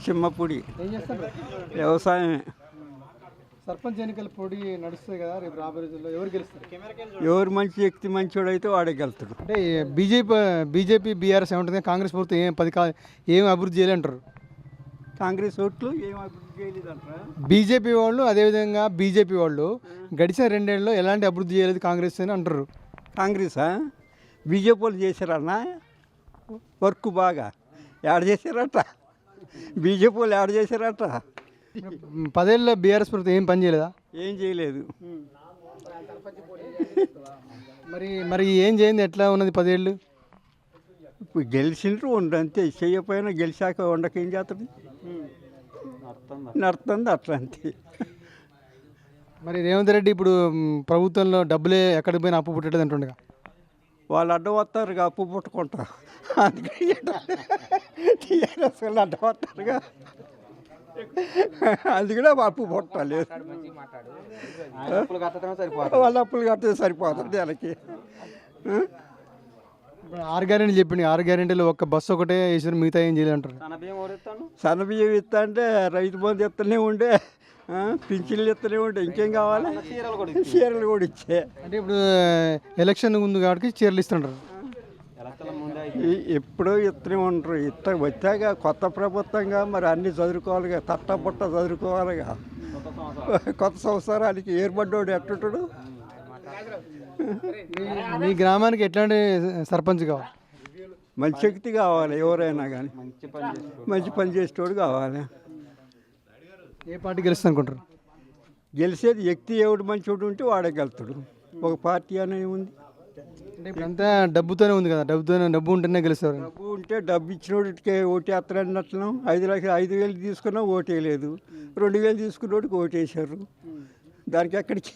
చిమ్మపూడి ఏం చేస్తారు? వ్యవసాయమే. సర్పంచ్ ఎన్నికల పోటీ నడుస్తుంది కదా, రేపు రాబోయే రోజుల్లో ఎవరు గెలుస్తారు? ఎవరు మంచి వ్యక్తి మంచోడు అయితే వాడే గెలుతాడు. అంటే బీజేపీ బీఆర్ఎస్ ఏమంటుంది, కాంగ్రెస్ ప్రభుత్వం ఏం అభివృద్ధి చేయాలి అంటారు. కాంగ్రెస్ ఓట్లు ఏం అభివృద్ధి చేయలేదు అంటారా? బీజేపీ వాళ్ళు అదేవిధంగా బీజేపీ వాళ్ళు గడిచిన 2 ఏళ్ళలో ఎలాంటి అభివృద్ధి చేయలేదు కాంగ్రెస్ అని అంటారు. కాంగ్రెసా? బీజేపీ వాళ్ళు చేశారన్నా వర్క్ బాగా యాడ చేశారట. బీజేపీ వాళ్ళు యాడ చేశారట. 10 ఏళ్ళ బీఆర్ఎస్ ప్రభుత్వం ఏం పని చేయలేదా? ఏం చేయలేదు. మరి ఏం చేయండి, ఎట్లా ఉన్నది 10 ఏళ్ళు? ఇప్పుడు గెలిచిండ్రు ఉండు అంతే. చేయకపోయినా గెలిచాక ఉండక ఏం చేస్తుంది? నడుతుంది అట్లా అంతే. మరి రేవంత్ రెడ్డి ఇప్పుడు ప్రభుత్వంలో డబ్బులే ఎక్కడికి పోయినా అప్పు పుట్టేది అంటుండగా, వాళ్ళు అడ్డం వస్తారుగా, అప్పు పుట్టుకుంటారు. అందుకే టీఆర్ఎస్ వాళ్ళు అడ్డం వస్తారుగా, అందుకనే అప్పు పుట్టలేదు. వాళ్ళ అప్పులు కడితే సరిపోతుంది నెలకి. ఇప్పుడు 6 గ్యారెంటీలు చెప్పింది. 6 గ్యారెంటీలు ఒక్క బస్సు ఒకటే వేసారు, మిగతా ఏం చేయలేదు అంటారు. సన్నబియ్యం ఇస్తా అంటే రైతు బంధు ఇస్తూనే ఉండే, పింఛన్లు ఇస్తూనే ఉండే, ఇంకేం కావాలి? చీరలు కూడా ఇచ్చే. అంటే ఇప్పుడు ఎలక్షన్ ఉంది కాబట్టి చీరలు ఇస్తుంటారు. ఎప్పుడో ఇస్తూనే ఉంటారు. వచ్చాక కొత్త ప్రభుత్వంగా మరి అన్నీ చదువుకోవాలిగా, తట్టబుట్ట చదువుకోవాలిగా. కొత్త సంవత్సరానికి ఏర్పడ్డాడు ఎట్టుంటాడు. మీ గ్రామానికి ఎట్లాంటి సర్పంచ్ కావాలి? మంచి శక్తి కావాలి. ఎవరైనా కానీ మంచి పని చేసేవాడు కావాలి. ఏ పార్టీ గెలుస్తుంది అనుకుంటారు? గెలిచేది వ్యక్తి ఎవడు మంచివాడు ఉంటే వాడే గెలుతాడు. ఒక పార్టీ అనేది ఉంది. అంటే ఇప్పుడు అంతా డబ్బుతోనే ఉంది కదా, డబ్బు ఉంటేనే గెలుస్తారు. డబ్బు ఉంటే డబ్బు ఇచ్చినోడికే ఓటేస్తారన్నట్లు. 5,000 తీసుకున్నా ఓటేయలేదు, 2,000 తీసుకున్నోడికి ఓటేశారు. దానికి ఎక్కడికి?